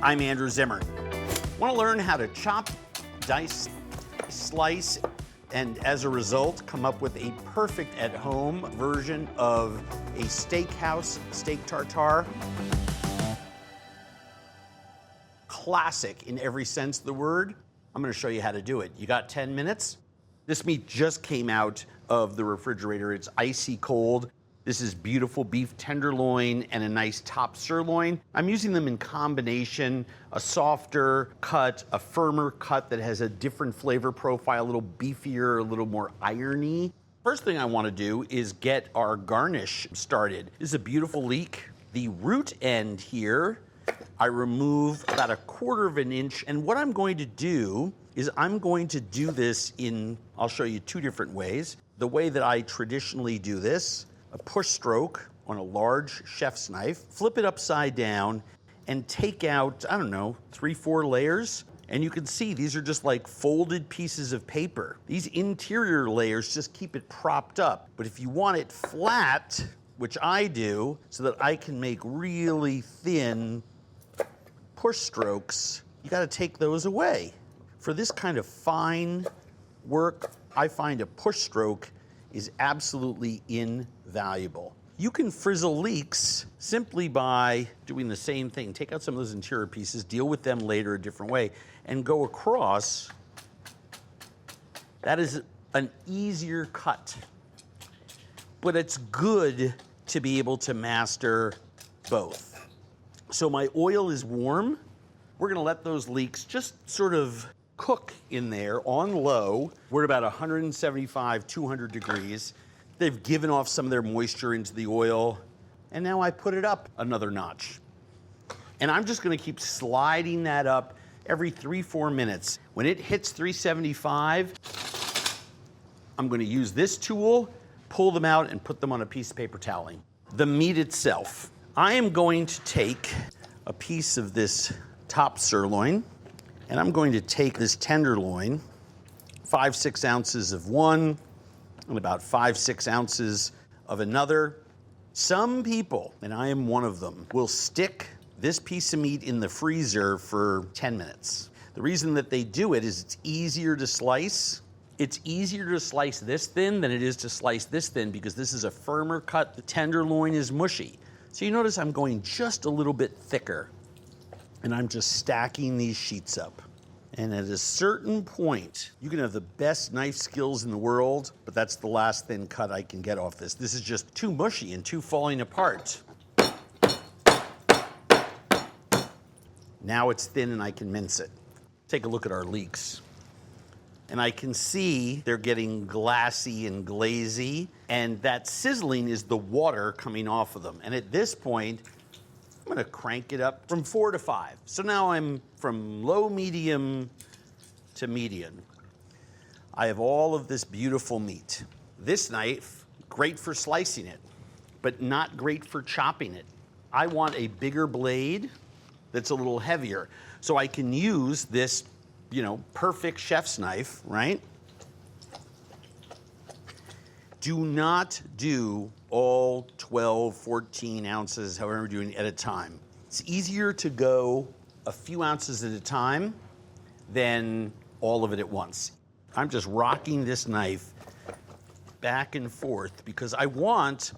I'm Andrew Zimmern. Want to learn how to chop, dice, slice, and as a result, come up with a perfect at-home version of a steakhouse steak tartare? Classic in every sense of the word. I'm going to show you how to do it. You got 10 minutes? This meat just came out of the refrigerator. It's icy cold. This is beautiful beef tenderloin and a nice top sirloin. I'm using them in combination, a softer cut, a firmer cut that has a different flavor profile, a little beefier, a little more irony. First thing I want to do is get our garnish started. This is a beautiful leek. The root end here, I remove about 1/4 of an inch, and what I'm going to do is I'm going to do this in, I'll show you 2 different ways. The way that I traditionally do this, a push stroke on a large chef's knife, flip it upside down, and take out, I don't know, 3-4 layers. And you can see these are just like folded pieces of paper. These interior layers just keep it propped up. But if you want it flat, which I do, so that I can make really thin push strokes, you gotta take those away. For this kind of fine work, I find a push stroke is absolutely invaluable. You can frizzle leeks simply by doing the same thing. Take out some of those interior pieces, deal with them later a different way, and go across. That is an easier cut. But it's good to be able to master both. So my oil is warm. We're gonna let those leeks just sort of cook in there on low. We're at about 175, 200 degrees. They've given off some of their moisture into the oil, and now I put it up another notch. And I'm just gonna keep sliding that up every 3-4 minutes. When it hits 375, I'm gonna use this tool, pull them out, and put them on a piece of paper toweling. The meat itself. I am going to take a piece of this top sirloin, and I'm going to take this tenderloin, 5-6 ounces of one, and about 5-6 ounces of another. Some people, and I am one of them, will stick this piece of meat in the freezer for 10 minutes. The reason that they do it is it's easier to slice. It's easier to slice this thin than it is to slice this thin because this is a firmer cut. The tenderloin is mushy. So you notice I'm going just a little bit thicker, and I'm just stacking these sheets up. And at a certain point, you can have the best knife skills in the world, but that's the last thin cut I can get off this. This is just too mushy and too falling apart. Now it's thin and I can mince it. Take a look at our leeks. And I can see they're getting glassy and glazy, and that sizzling is the water coming off of them. And at this point, I'm gonna crank it up from 4 to 5. So now I'm from low medium to medium. I have all of this beautiful meat. This knife, great for slicing it, but not great for chopping it. I want a bigger blade that's a little heavier. So I can use this, perfect chef's knife, right? Do not do all 12, 14 ounces, however you're doing at a time. It's easier to go a few ounces at a time than all of it at once. I'm just rocking this knife back and forth because I want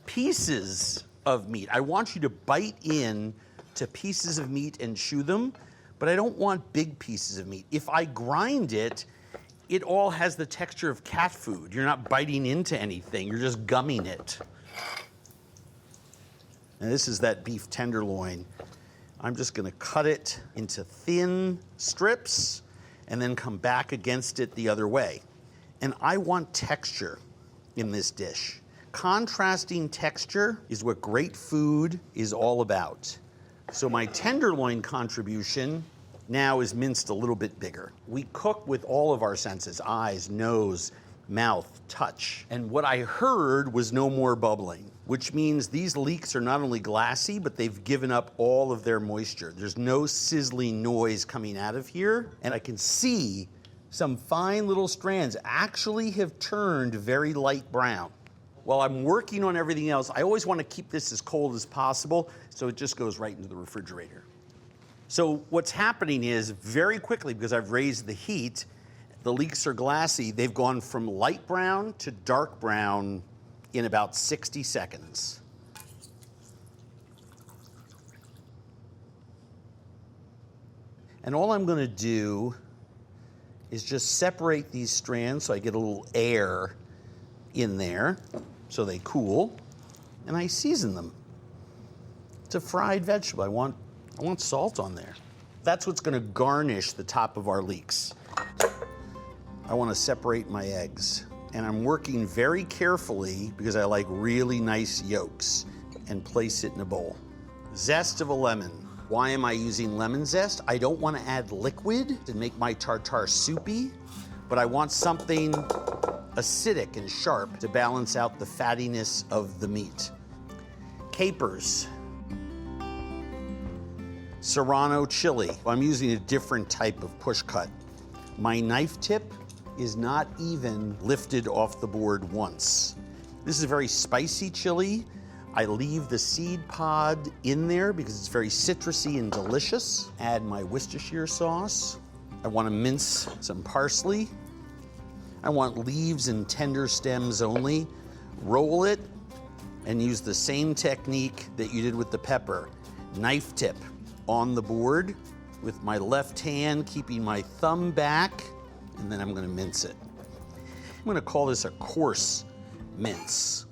pieces of meat. I want you to bite in to pieces of meat and chew them, but I don't want big pieces of meat. If I grind it, it all has the texture of cat food. You're not biting into anything, you're just gumming it. And this is that beef tenderloin. I'm just gonna cut it into thin strips and then come back against it the other way. And I want texture in this dish. Contrasting texture is what great food is all about. So my tenderloin contribution now is minced a little bit bigger. We cook with all of our senses, eyes, nose, mouth, touch. And what I heard was no more bubbling, which means these leeks are not only glassy, but they've given up all of their moisture. There's no sizzling noise coming out of here. And I can see some fine little strands actually have turned very light brown. While I'm working on everything else, I always want to keep this as cold as possible, so it just goes right into the refrigerator. So what's happening is very quickly, because I've raised the heat, the leeks are glassy. They've gone from light brown to dark brown in about 60 seconds. And all I'm gonna do is just separate these strands so I get a little air in there so they cool, and I season them. It's a fried vegetable. I want salt on there. That's what's gonna garnish the top of our leeks. I wanna separate my eggs, and I'm working very carefully because I like really nice yolks, and place it in a bowl. Zest of a lemon. Why am I using lemon zest? I don't want to add liquid to make my tartare soupy, but I want something acidic and sharp to balance out the fattiness of the meat. Capers. Serrano chili. I'm using a different type of push cut. My knife tip is not even lifted off the board once. This is a very spicy chili. I leave the seed pod in there because it's very citrusy and delicious. Add my Worcestershire sauce. I want to mince some parsley. I want leaves and tender stems only. Roll it and use the same technique that you did with the pepper. Knife tip on the board with my left hand, keeping my thumb back, and then I'm going to mince it. I'm going to call this a coarse mince,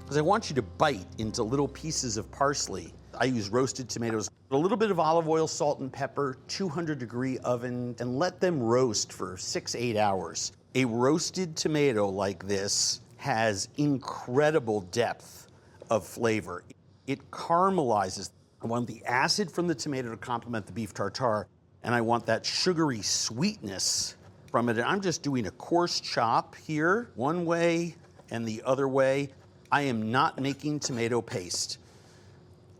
because I want you to bite into little pieces of parsley. I use roasted tomatoes, a little bit of olive oil, salt and pepper, 200-degree oven, and let them roast for 6-8 hours. A roasted tomato like this has incredible depth of flavor. It caramelizes. I want the acid from the tomato to complement the beef tartare, and I want that sugary sweetness from it. And I'm just doing a coarse chop here, one way and the other way. I am not making tomato paste.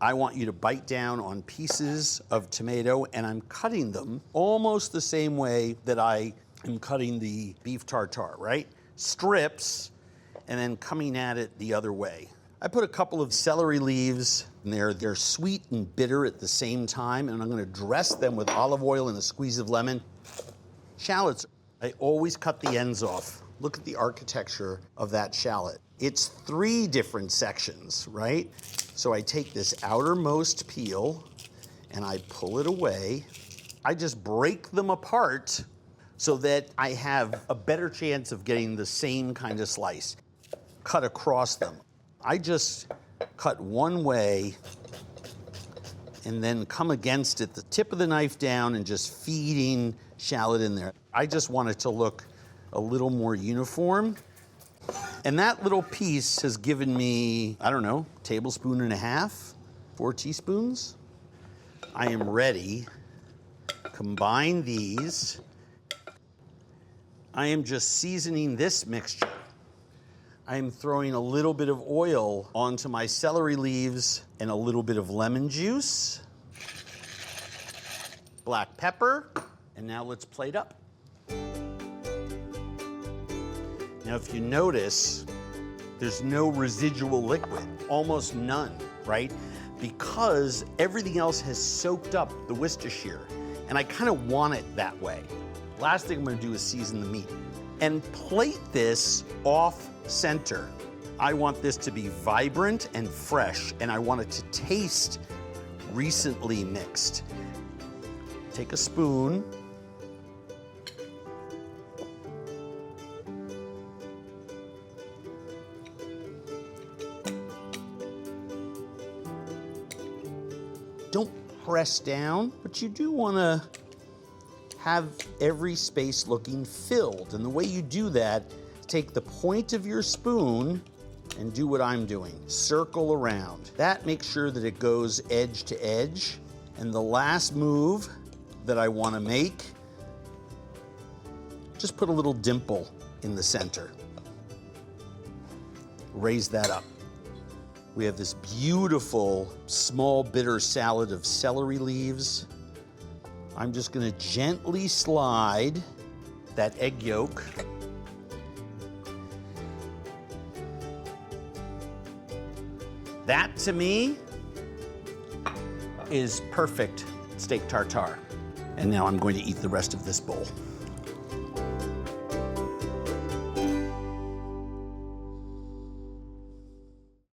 I want you to bite down on pieces of tomato, and I'm cutting them almost the same way that I am cutting the beef tartare, right? Strips, and then coming at it the other way. I put a couple of celery leaves in there. They're sweet and bitter at the same time, and I'm gonna dress them with olive oil and a squeeze of lemon. Shallots, I always cut the ends off. Look at the architecture of that shallot. It's 3 different sections, right? So I take this outermost peel and I pull it away. I just break them apart so that I have a better chance of getting the same kind of slice. Cut across them. I just cut one way and then come against it, the tip of the knife down, and just feeding shallot in there. I just want it to look a little more uniform. And that little piece has given me, I don't know, tablespoon and a half, 4 teaspoons. I am ready. Combine these. I am just seasoning this mixture. I am throwing a little bit of oil onto my celery leaves and a little bit of lemon juice, black pepper, and now let's plate up. Now, if you notice, there's no residual liquid, almost none, right? Because everything else has soaked up the Worcestershire, and I kind of want it that way. Last thing I'm gonna do is season the meat and plate this off center. I want this to be vibrant and fresh, and I want it to taste recently mixed. Take a spoon. Don't press down, but you do want to have every space looking filled. And the way you do that, take the point of your spoon and do what I'm doing. Circle around. That makes sure that it goes edge to edge. And the last move that I want to make, just put a little dimple in the center. Raise that up. We have this beautiful small bitter salad of celery leaves. I'm just gonna gently slide that egg yolk. That, to me, is perfect steak tartare. And now I'm going to eat the rest of this bowl.